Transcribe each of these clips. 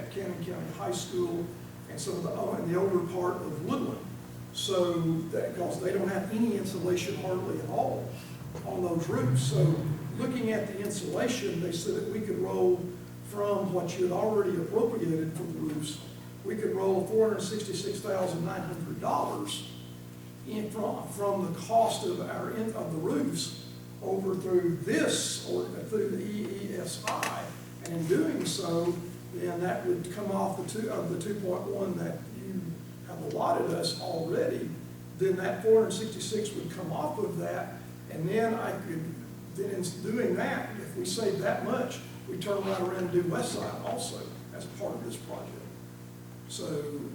at Cannon County High School and some of the older part of Woodland. So that, because they don't have any insulation hardly at all on those roofs. So looking at the insulation, they said that we could roll from what you had already appropriated for the roofs, we could roll $466,900 from the cost of the roofs over through this, or through the EESI. And in doing so, then that would come off the 2.1 that you have allotted us already. Then that 466 would come off of that, and then I could, then in doing that, if we save that much, we turn right around and do West Side also as part of this project. So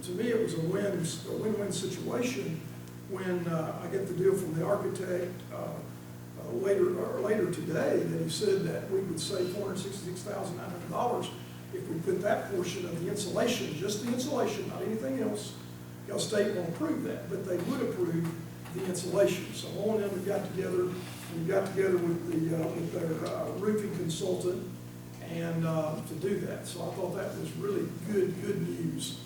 to me, it was a win-win situation when I get the deal from the architect later today that he said that we would save $466,900 if we put that portion of the insulation, just the insulation, not anything else. Your state won't approve that, but they would approve the insulation. So on them, we got together with their roofing consultant and to do that. So I thought that was really good news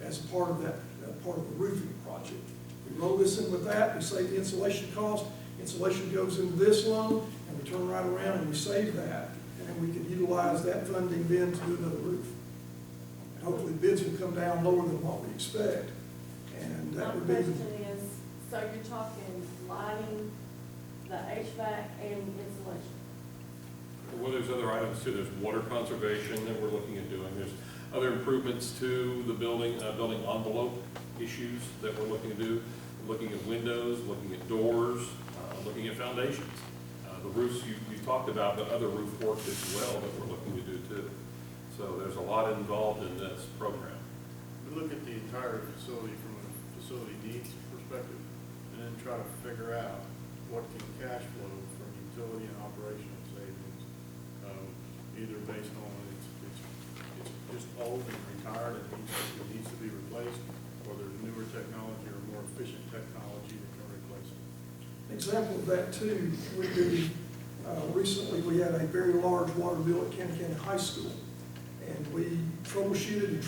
as part of that part of the roofing project. We roll this in with that, we save the insulation cost, insulation goes into this loan, and we turn right around and we save that, and then we can utilize that funding then to do another roof. And hopefully bids will come down lower than what we expect. And that would be. My question is, so you're talking lighting, the HVAC, and insulation? Well, there's other items too. There's water conservation that we're looking at doing. There's other improvements to the building envelope issues that we're looking to do. We're looking at windows, looking at doors, looking at foundations. The roofs you talked about, but other roof work as well that we're looking to do too. So there's a lot involved in this program. We look at the entire facility from a facility needs perspective and then try to figure out what can cash flow from utility and operational savings, either based on it's just old and retired and needs to be replaced, or there's newer technology or more efficient technology that can replace it. An example of that too would be recently we had a very large water bill at Cannon County High School, and we troubleshooted,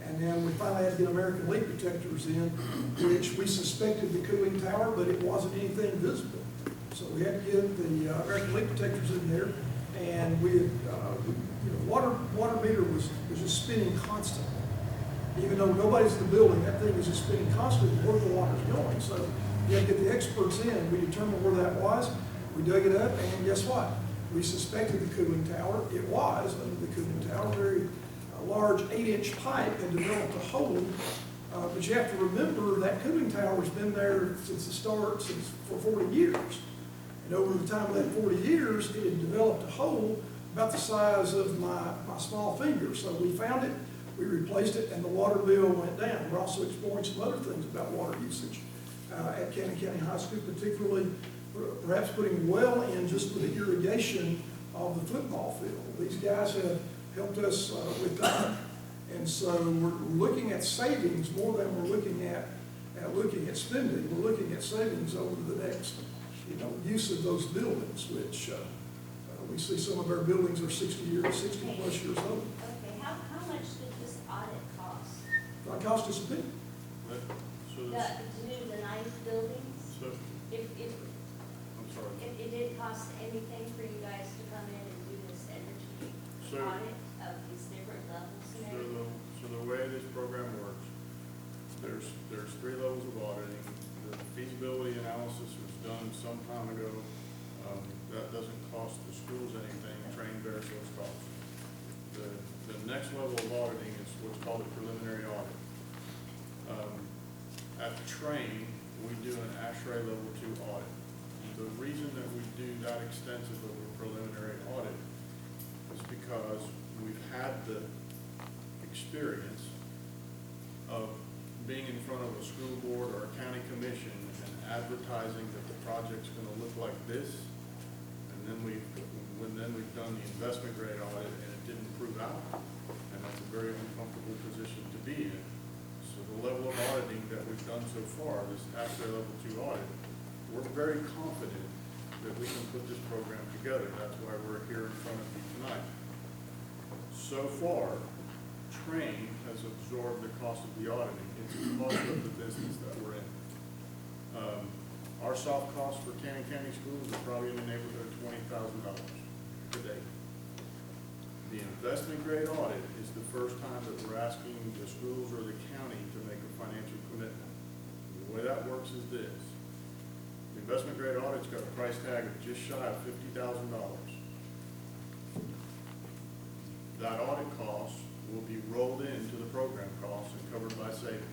and then we finally had to get American leak detectors in, which we suspected the cooling tower, but it wasn't anything visible. So we had to get the American leak detectors in there, and we had, water meter was just spinning constantly. Even though nobody's in the building, that thing was just spinning constantly where the water's going. So we had to get the experts in. We determined where that was. We dug it up, and guess what? We suspected the cooling tower. It was under the cooling tower, very large 8-inch pipe had developed a hole. But you have to remember that cooling tower has been there since the start, for 40 years. And over the time of that 40 years, it had developed a hole about the size of my small finger. So we found it, we replaced it, and the water bill went down. We're also exploring some other things about water usage at Cannon County High School, particularly perhaps putting a well in just for the irrigation of the football field. These guys have helped us with that. And so we're looking at savings more than we're looking at spending. We're looking at savings over the next, use of those buildings, which we see some of our buildings are 60 plus years old. Okay, how much did this audit cost? It cost us a bit. So To do the 9 buildings? So, If I'm sorry. it did cost anything for you guys to come in and do this energy So- audit of these different levels and everything? So the way this program works, there's 3 levels of auditing. The feasibility analysis was done some time ago. That doesn't cost the schools anything. Train bears those costs. The next level of auditing is what's called a preliminary audit. At Train, we do an ASHRAE level 2 audit. The reason that we do that extensive of a preliminary audit is because we've had the experience of being in front of a school board or a county commission and advertising that the project's going to look like this, and then we've done the investment grade audit and it didn't prove out, and that's a very uncomfortable position to be in. So the level of auditing that we've done so far, this ASHRAE level 2 audit, we're very confident that we can put this program together. That's why we're here in front of you tonight. So far, Train has absorbed the cost of the auditing. It's the cost of the business that we're in. Our soft costs for Cannon County schools are probably in the neighborhood of $20,000 today. The investment grade audit is the first time that we're asking the schools or the county to make a financial commitment. The way that works is this. The investment grade audit's got a price tag of just shy of $50,000. That audit cost will be rolled into the program costs and covered by savings.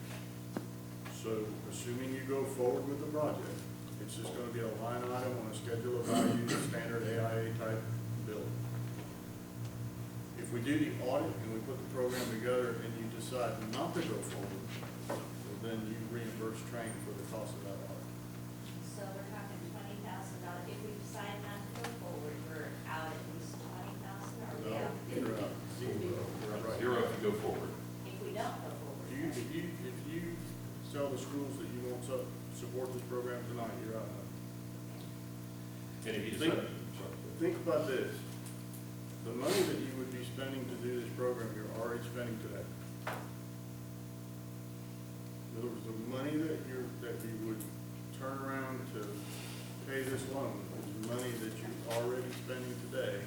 So assuming you go forward with the project, it's just gonna be a line item on a schedule of values, standard AIA type bill. If we do the audit and we put the program together and you decide not to go forward, well, then you reimburse Train for the cost of that audit. So we're talking $20,000. If we decide not to go forward, we're out at least $20,000, or we No, out you're out. Zero. Right. Zero if you go forward. if we don't go forward? If you tell the schools that you won't support this program tonight, you're out. And if you Think- decide, sorry. Think about this. The money that you would be spending to do this program, you're already spending today. In other words, the money that you would turn around to pay this loan is money that you're already spending today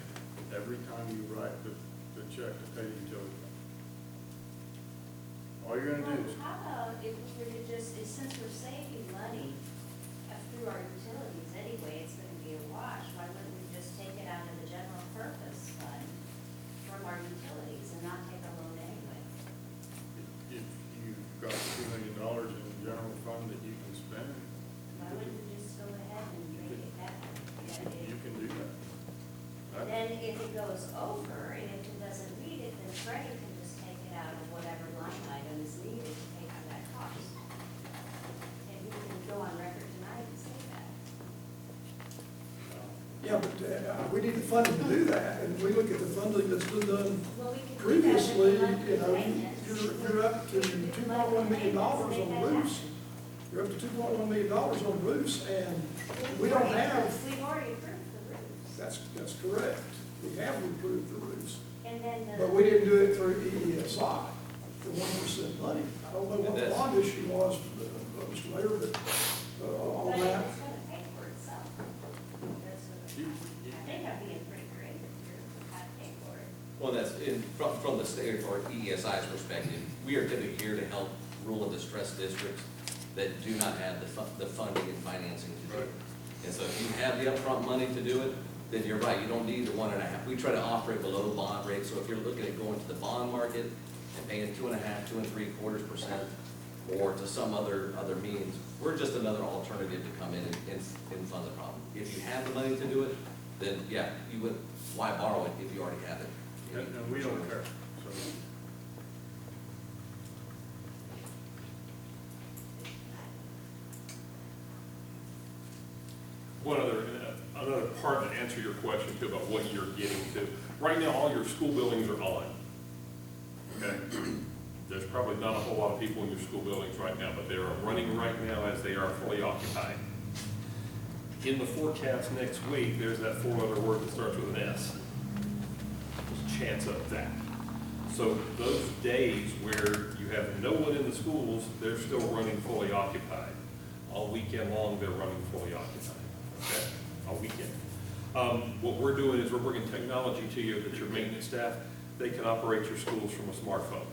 every time you write the check to pay the utility. All you're gonna do is, Well, how about if we were to just, since we're saving money through our utilities anyway, it's gonna be a wash, why wouldn't we just take it out of the general purpose fund from our utilities and not take a loan anyway? if you've got $2 million in the general fund that you can spend, Why wouldn't we just go ahead and bring it back? you can do that. And then if it goes over, and if it doesn't meet it, then Freddie can just take it out of whatever line item is needed to pay for that cost. And we can go on record tonight and say that. Yeah, but we need the funding to do that, and we look at the funding that's been done Well, we can do that with previously, the monthly you know, payments. you're up to $2.1 million on roofs. You're up to $2.1 million on roofs, and we don't have, We've already approved the roofs, that's correct. We have approved the roofs, and then the. but we didn't do it through EESI, the 1% money. I don't know what the That's- bond issue was, Mr. Mayor, but on But that. it's gonna pay for itself. I think I'm being pretty creative here, how to pay for it. Well, that's, from the state or EESI's perspective, we are typically here to help rural and distressed districts that do not have the funding and financing to do it. And so if you have the upfront money to do it, then you're right, you don't need the 1.5. We try to operate below bond rate, so if you're looking at going to the bond market and paying 2.5, 2.75%, or to some other means, we're just another alternative to come in and fund the problem. If you have the money to do it, then yeah, you would, why borrow it if you already have it? And we don't care, so. One another part to answer your question too about what you're getting to. Right now, all your school buildings are on. Okay? There's probably not a whole lot of people in your school buildings right now, but they are running right now as they are fully occupied. In the forecast next week, there's that four-letter word that starts with an S. There's a chance of that. So those days where you have no one in the schools, they're still running fully occupied. All weekend long, they're running fully occupied, okay? All weekend. What we're doing is we're bringing technology to you that your maintenance staff, they can operate your schools from a smartphone.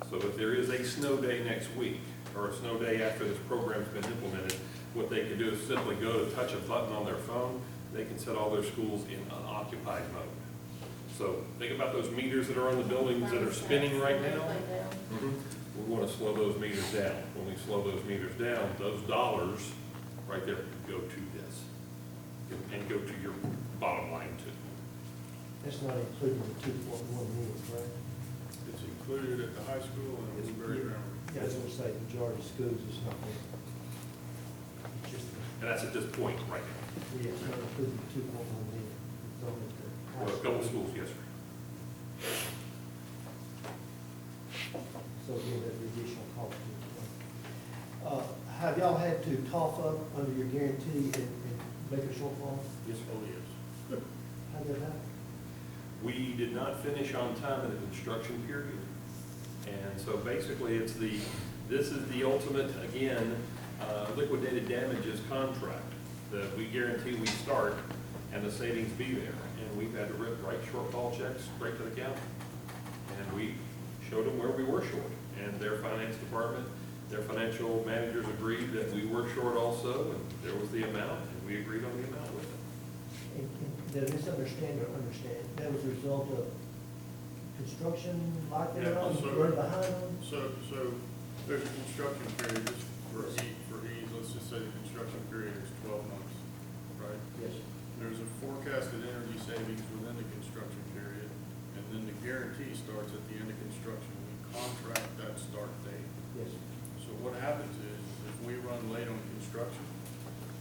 So if there is a snow day next week, or a snow day after this program's been implemented, what they can do is simply go to touch a button on their phone, they can set all their schools in unoccupied mode. So think about those meters that are on the buildings that are spinning right now. We want to slow those meters down. When we slow those meters down, those dollars right there go to this and go to your bottom line too. That's not including the 2.1 million, right? It's included at the high school and Woodbury Grammar. Yeah, I was gonna say, majority of schools is not there. It's just, And that's at this point right now. yeah, it's not including the 2.1 million. It's only the high Well, a couple school. schools, yes, sir. So again, that's the additional cost. Have y'all had to cough up under your guarantee and make a shortfall? Yes, oh, yes. How did that happen? We did not finish on time in the construction period. And so basically, this is the ultimate, again, liquidated damages contract that we guarantee we start and the savings be there. And we've had to write shortfall checks straight to the county. And we showed them where we were short. And their finance department, their financial managers agreed that we were short also, and there was the amount, and we agreed on the amount with them. And the misunderstand or understand, that was a result of construction like they're on, so- running behind them? So there's a construction period, just for ease, let's just say the construction period is 12 months, right? Yes. There's a forecasted energy savings within the construction period, and then the guarantee starts at the end of construction. We contract that start date. Yes. So what happens is, if we run late on construction,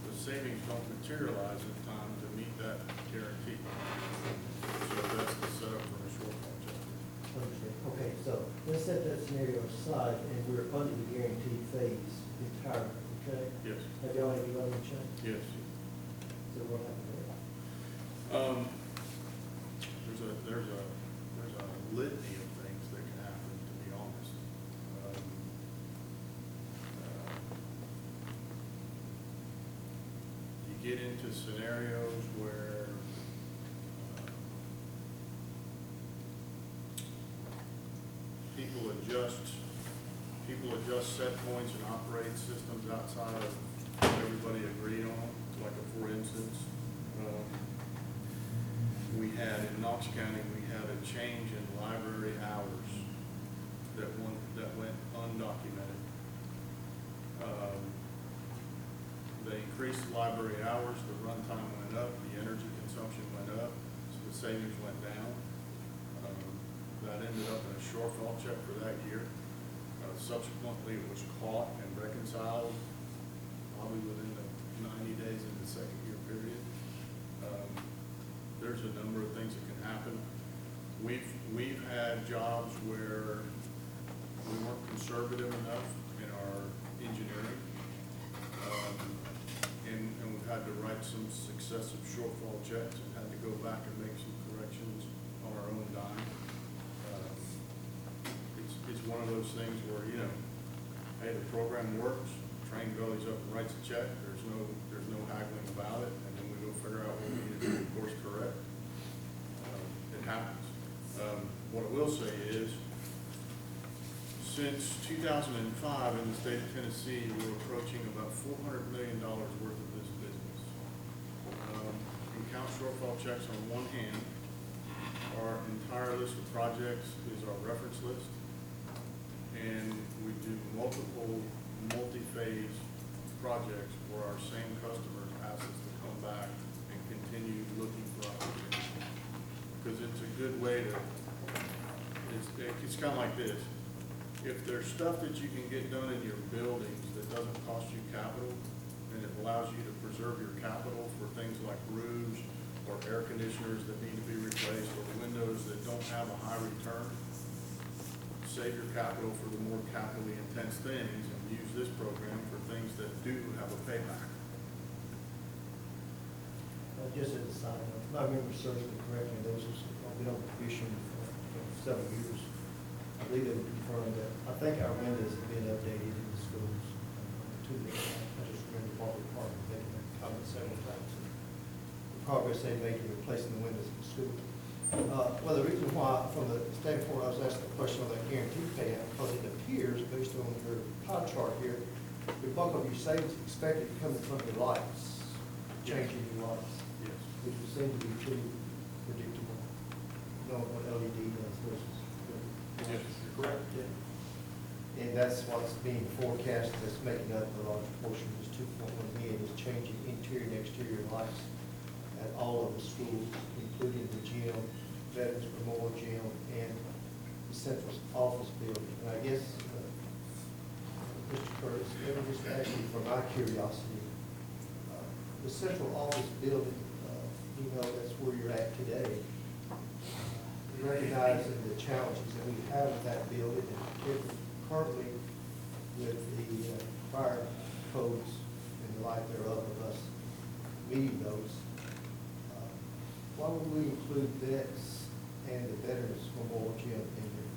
the savings don't materialize in time to meet that guarantee. So that's the setup for a shortfall check. Understand. Okay, so let's set that scenario aside, and we're under the guarantee phase entirely, okay? Yes, Have y'all any other change? yes. So what happened There's a litany of things that can happen, to be honest. You get into scenarios where people adjust set points and operate systems outside of what everybody agreed on, like for instance, we had in Knox County, we had a change in library hours that went undocumented. They increased the library hours, the runtime went up, the energy consumption went up, so the savings went down. That ended up in a shortfall check for that year. Subsequently, it was caught and reconciled, probably within the 90 days of the second year period. There's a number of things that can happen. We've had jobs where we weren't conservative enough in our engineering. And we've had to write some successive shortfall checks and had to go back and make some corrections on our own dime. It's one of those things where, hey, the program works, train goes up and writes a check, there's no haggling about it, and then we go figure out what we need to do to course correct. It happens. What I will say is, since 2005 in the state of Tennessee, we're approaching about $400 million worth of this business. You can count shortfall checks on one hand. Our entire list of projects is our reference list. And we do multiple, multi-phase projects where our same customers ask us to come back and continue looking for opportunities. Because it's a good way to, it's kind of like this. If there's stuff that you can get done in your buildings that doesn't cost you capital, and it allows you to preserve your capital for things like roofs or air conditioners that need to be replaced or windows that don't have a high return, save your capital for the more capitally intense things and use this program for things that do have a payback. Just as a side note, if I remember serving correctly, there was I've been on the commission for several years. I believe they confirmed that, I think our windows have been updated in the schools. I just remember Barbara Parker making that comment several times. The progress they made in replacing the windows in the school. Well, the reason why, from the standpoint, I was asking the question on that guarantee payout, because it appears, based on your pie chart here, the bulk of your savings is expected to come from your lights, changing your lights, Yes. which would seem to be pretty predictable, knowing what LED does versus. Yes, you're correct. Yeah. And that's what's being forecast, that's making up a large portion of this 2.1 million, is changing interior and exterior lights at all of the schools, including the gym, Veterans Memorial Gym, and the central office building. And I guess, Mr. Curtis, let me just ask you for my curiosity, the central office building, that's where you're at today, recognizing the challenges that we have with that building, and particularly currently with the fire codes and the like thereof of us meeting those, why would we include this and the Veterans Memorial Gym in there.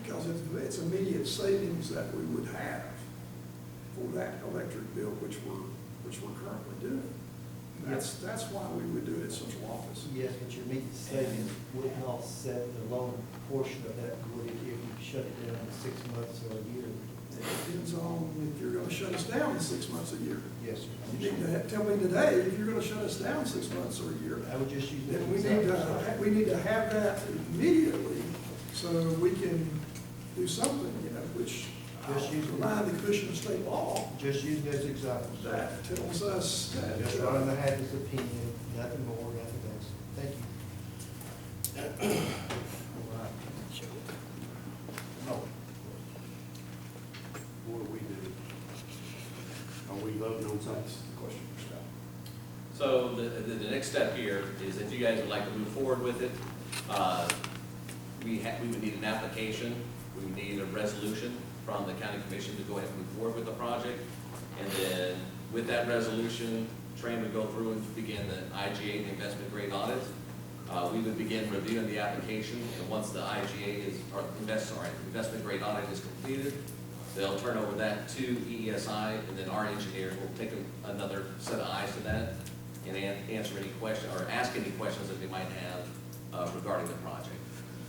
Because it's immediate savings that we would have for that electric bill, which we're currently doing. That's why we would do it at central office. Yes, but your immediate savings wouldn't offset the loan portion of that, would it, if you shut it down in 6 months or a year? It depends on if you're gonna shut us down in 6 months, a year. Yes, sir. You need to tell me today if you're gonna shut us down 6 months or a year. I would just use that. Then example. we need to have that immediately so we can do something, which Just use it. remind the Commission of State law Just using those examples. that tells us that. Just running the Hadley's opinion, nothing more, nothing less. Thank you. All right. No. What do we do? Are we voting on something? Question for Scott. So the next step here is if you guys would like to move forward with it, we would need an application, we would need a resolution from the county commission to go ahead and move forward with the project. And then with that resolution, Tran would go through and begin the IGA, the investment grade audit. We would begin reviewing the application, and once the IGA investment grade audit is completed, they'll turn over that to EESI, and then our engineers will take another set of eyes to that and answer any question, or ask any questions that they might have regarding the project.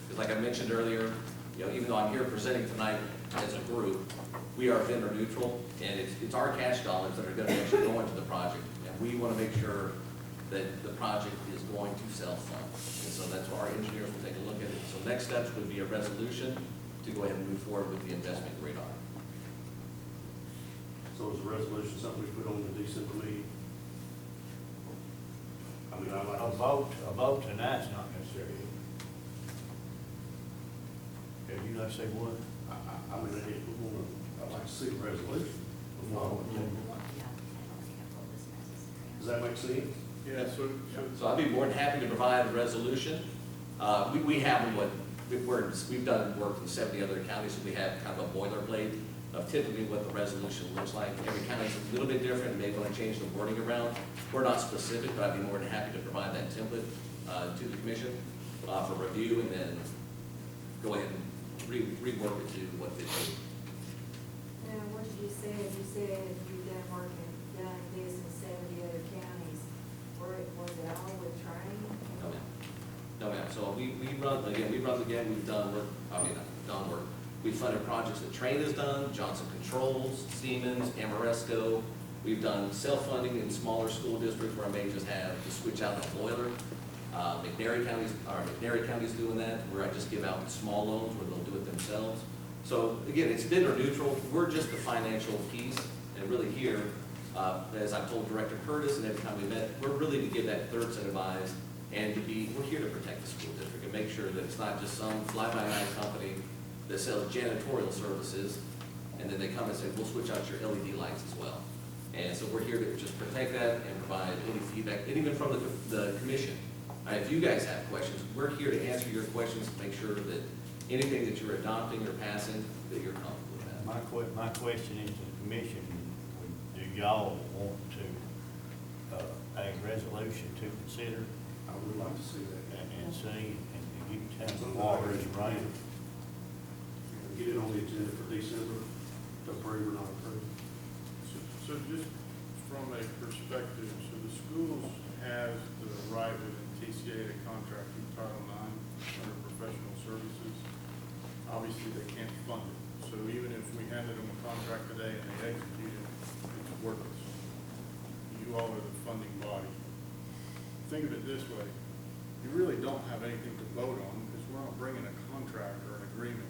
Because like I mentioned earlier, even though I'm here presenting tonight as a group, we are vendor neutral, and it's our cash dollars that are gonna actually go into the project. And we wanna make sure that the project is going to self-fund. And so that's why our engineers will take a look at it. So next steps would be a resolution to go ahead and move forward with the investment grade audit. So is the resolution something we put on the December meeting? I mean, I like. A vote tonight's not necessary. If you like to say what? I mean, I'd like to see a resolution before. Does that make sense? Yeah, so So I'd be more than happy to provide a resolution. We have we've done work in 70 other counties, so we have kind of a boilerplate of typically what the resolution looks like. Every county is a little bit different, and may want to change the wording around. We're not specific, but I'd be more than happy to provide that template to the commission for review, and then go ahead and rework it to what they do. Now, what did you say? You said you've done this in 70 other counties. Was it all with Train? No, ma'am. No, ma'am. So we run the game, we've done work, done work. We've funded projects that Train has done, Johnson Controls, Siemens, Amoresco. We've done self-funding in smaller school districts where I may just have to switch out the boiler. McNairy County's doing that, where I just give out small loans where they'll do it themselves. So again, it's vendor neutral. We're just the financial piece, and really here, as I told Director Curtis and every time we met, we're really to give that third set of eyes, and we're here to protect the school district and make sure that it's not just some fly-by-night company that sells janitorial services, and then they come and say, we'll switch out your LED lights as well. And so we're here to just protect that and provide any feedback, and even from the commission. If you guys have questions, we're here to answer your questions, to make sure that anything that you're adopting or passing, that you're comfortable with that. My question is to the commission, do y'all want to, a resolution to consider I would like to see that. and see, and give you time to water is rain? Get it on the agenda for December, to approve or not approve. So just from a perspective, so the schools have the right with TCA to contract through Title IX under professional services. Obviously, they can't fund it. So even if we handed them a contract today and they execute it, it's worthless. You all are the funding body. Think of it this way, you really don't have anything to vote on because we're not bringing a contract or an agreement.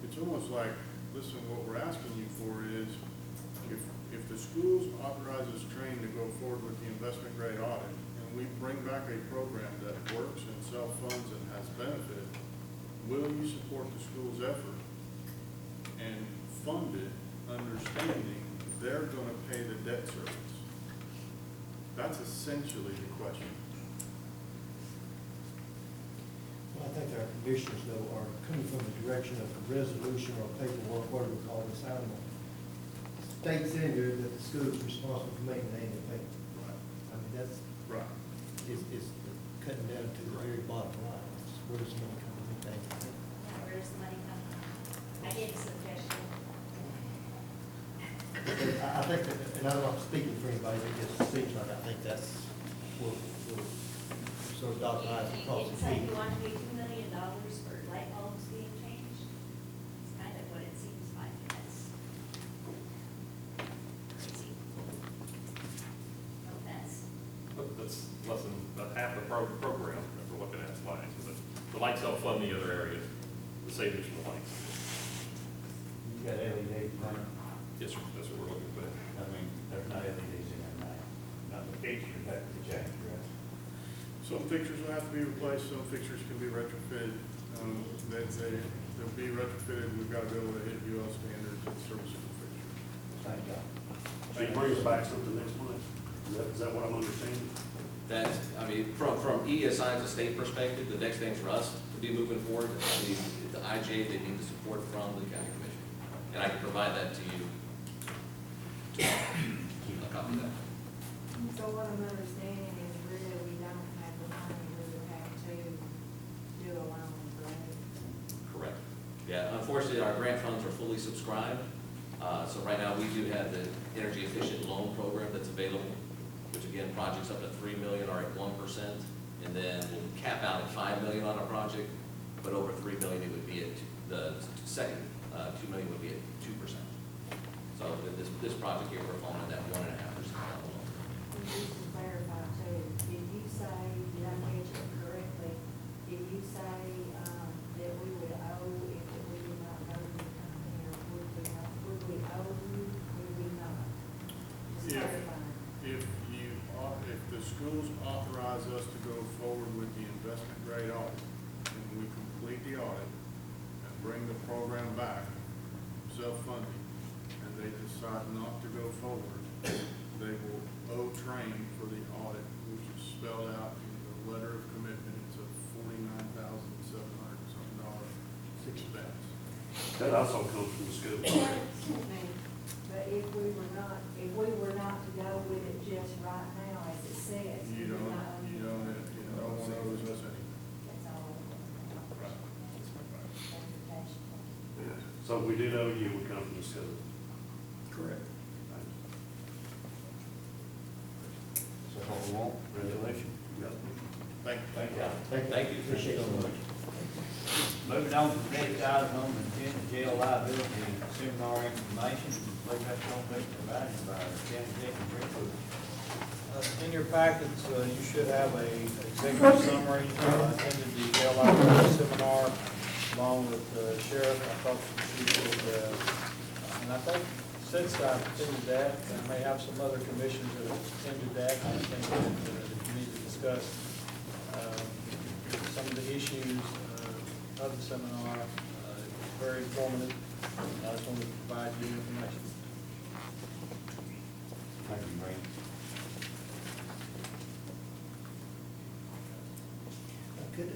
It's almost like, listen, what we're asking you for is, if the schools authorizes Train to go forward with the investment grade audit, and we bring back a program that works and self-funds and has benefit, will you support the school's effort and fund it, understanding they're gonna pay the debt service? That's essentially the question. Well, I think our commissioners, though, are coming from the direction of a resolution or paperwork, whatever we call this, I don't know. States in there that the school is responsible for making the annual payment. I mean, that's, Right. it's cutting down to the very bottom line. where does the money come from? Thank you. Now, where does the money come from? I gave a suggestion. I think, and I'm not speaking for anybody, it just seems like I think that's what, sort of dot lines across the It's like T. you want to pay $2 million for light bulbs being changed. It's kind of what it seems like, and that's crazy. No offense. But that's less than about half the program that we're looking at lighting. The lights help fund the other areas, the savings from the lights. You got LEDs now? Yes, sir, that's what we're looking for. I mean, there's no LEDs in there now. Not the pictures have to change, right? Some fixtures will have to be replaced, some fixtures can be retrofitted. They'll be retrofitted, we've got to be able to hit UL standards and service the fixture. Thank God. So you bring us back something next month? Is that what I'm understanding? That's, I mean, from ESI's a state perspective, the next thing for us to be moving forward, I mean, the IJ, they need the support from the county commission. And I can provide that to you. A copy of that. So what I'm understanding is really we don't have the money, we would have to do a loan, right? Correct. Yeah, unfortunately, our grant funds are fully subscribed. So right now, we do have the energy efficient loan program that's available, which again, projects up to $3 million are at 1%. And then we'll cap out at $5 million on a project, but over $3 million, it would be at, the second $2 million would be at 2%. So this project here, we're falling in that 1.5% level. And just to clarify too, did you say, did I catch it correctly? Did you say, that we would owe if we did not know the company, or would we owe you, would we not? Just Yeah. clarifying. If the schools authorize us to go forward with the investment grade audit, and we complete the audit and bring the program back, self-funding, and they decide not to go forward, they will owe Train for the audit, which is spelled out in the letter of commitment. It's a $49,700 expense. That also comes from the school. Excuse me, but if we were not to go with it just right now, as it says. You we would don't not owe want to owe us anything. That's all. Right. Yeah. So we did owe you, we come from the school. Correct. So what we want, resolution. Thank you. Thank you. Thank you. Appreciate it so much. Moving on to the next item on the agenda, jail liability seminar information. I believe that's going to be provided by our county executive. In your packets, you should have a executive summary, attended the jail liability seminar along with the sheriff. I thought she would, and I think since I attended that, I may have some other commissions that have attended that. I think that you need to discuss some of the issues of the seminar. It's very informative. I just wanted to provide you information. Thank you, Brent. Could, I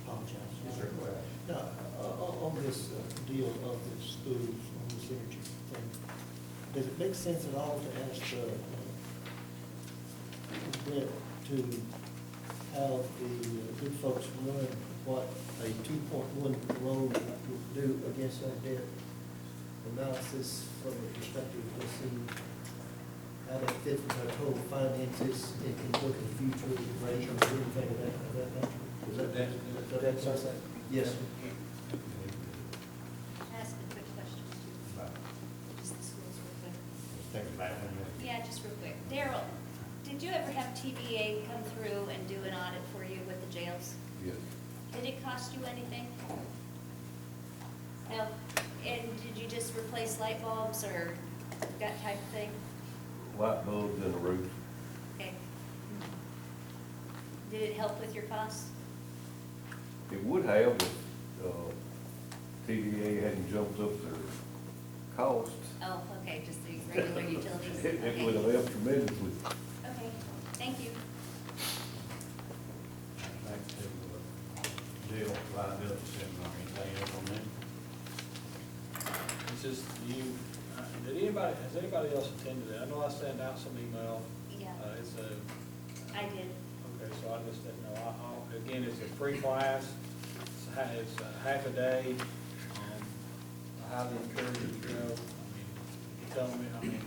apologize. Yes, sir. On this deal of the schools, on this energy thing, does it make sense at all to ask Brent to have the good folks run what a 2.1 loan would do against our debt analysis from the perspective of see how that fits with our total finances, and can look at the future, the range, or anything of that nature? Is that something? Yes, sir. Ask a quick question. Just the schools real quick. Take it back one minute. Yeah, just real quick. Daryl, did you ever have TVA come through and do an audit for you with the jails? Yes. Did it cost you anything? No? And did you just replace light bulbs or that type of thing? Light bulbs and a roof. Okay. Did it help with your costs? It would have if, TVA hadn't jumped up their costs. Oh, okay, just the regular utilities? It would have Okay. helped tremendously. Okay, thank you. Back to jail liability seminar. Anything else on that? It's just you, has anybody else attended it? I know I sent out some email. Yeah, It's a, I did. okay, so I just didn't know. Again, it's a free class. it's half a day. I highly encourage you to go. I mean, you tell me, I mean,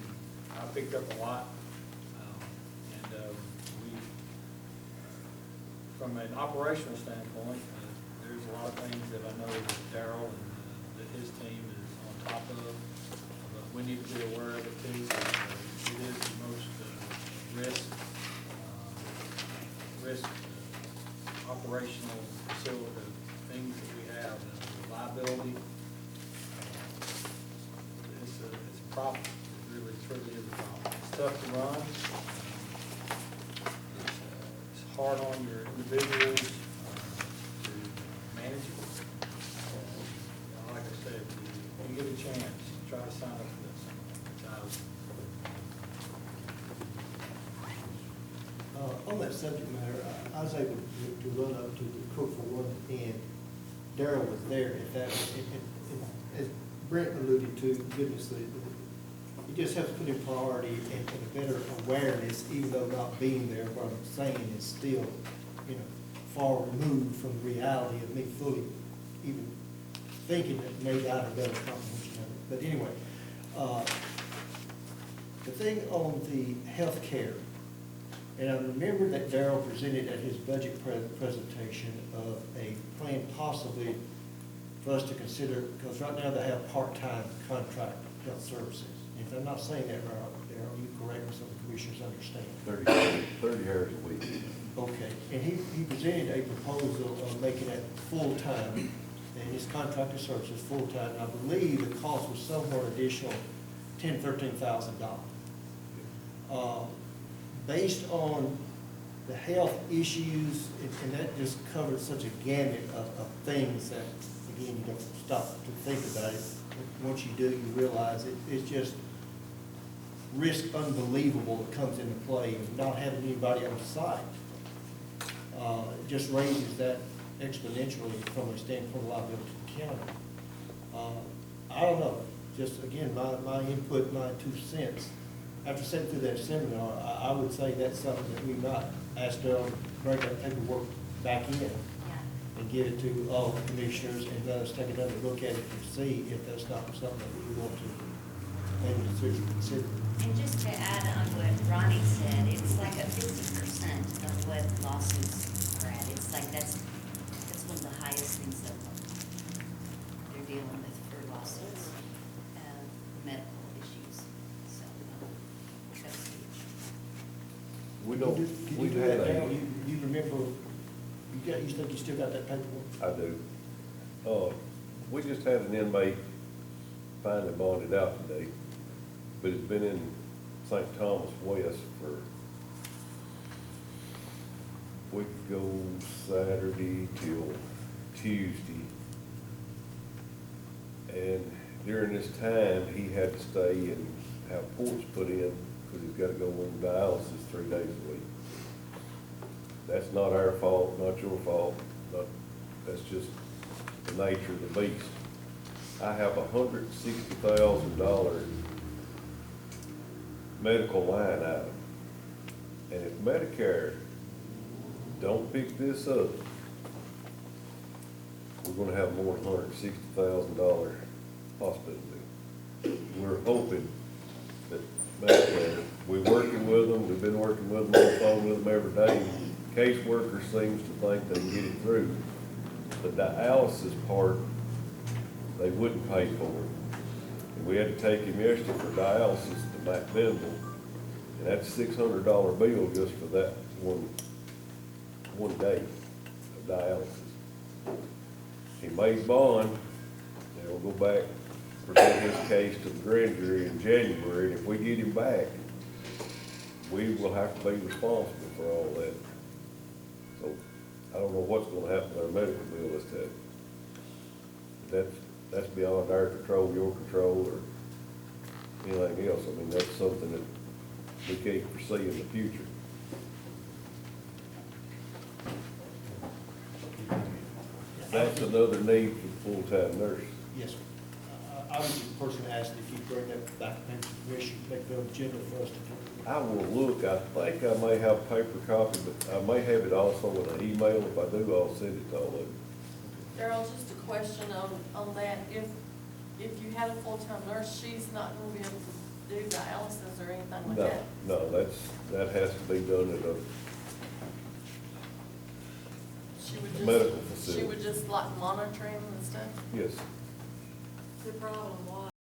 I picked up a lot. We, from an operational standpoint, there's a lot of things that I know that Darrell and that his team is on top of. But we need to be aware of it too. It is the most risk operational facility, things that we have, liability. It's a problem. It really, truly is a problem. It's tough to run. It's hard on your individuals to manage it. Like I said, when you get a chance, try to sign up for this. On that subject matter, I was able to run up to the Cook for one, and Darrell was there. In fact, as Brent alluded to, goodness, it just has to put in priority and a better awareness, even though not being there. What I'm saying is still, far removed from the reality of me fully even thinking that maybe I'd have better comprehension of it. But anyway, the thing on the health care. And I remember that Darrell presented at his budget presentation of a plan possibly for us to consider, because right now they have part-time contract health services. And if I'm not saying that right, Darrell, you correct me so the commissioners understand. 30 hours a week. Okay, and he presented a proposal of making it full-time, and his contracted services full-time. I believe the cost was somewhere additional $10,000 to $13,000. Based on the health issues, and that just covers such a gamut of things that, again, you don't stop to think about it. Once you do, you realize it's just risk unbelievable that comes into play, and not having anybody on site. It just raises that exponentially from a standpoint of liability to the county. I don't know, just again, my input, my 2 cents. After sitting through that seminar, I would say that's something that we might ask Darrell to bring that paperwork back in and give it to all the commissioners and let us take another look at it and see if that's not something that we want to maybe consider. And just to add on what Ronnie said, it's like a 50% of what lawsuits are at. It's like that's one of the highest things that they're dealing with for lawsuits, medical issues. So that's huge. We don't, Did you we've do had that, Darrell? a, You remember, you think you still got that paperwork? I do. We just had an inmate finally bonded out today, but it's been in St. Thomas West for a week ago Saturday till Tuesday. And during this time, he had to stay and have ports put in because he's got to go on dialysis 3 days a week. That's not our fault, not your fault, that's just the nature of the beast. I have $160,000 medical line item. And if Medicare don't pick this up, we're gonna have more than $160,000 hospital bill. We're hoping that Medicare, we're working with them, we've been working with them on the phone with them every day. Caseworker seems to think they can get it through. The dialysis part, they wouldn't pay for it. And we had to take him yesterday for dialysis to McDonald, and that's a $600 bill just for that one day of dialysis. He made bond, and we'll go back, present his case to the grand jury in January, and if we get him back, we will have to be responsible for all that. So, I don't know what's gonna happen to our medical bill this time. That's beyond our control, your control, or anything else. I mean, that's something that we can't foresee in the future. That's another need for full-time nurses. Yes, sir. I was the person asked if you bring that back to the commission, make the agenda for us to. I will look, I think I may have a paper copy, but I may have it also in an email. If I do, I'll send it to all of you. Darryl, just a question on that. If you had a full-time nurse, she's not gonna be able to do dialysis or anything like No, that? no, that has to be done at a She would just- medical She facility. would just like monitor him and stuff? Yes. The problem was,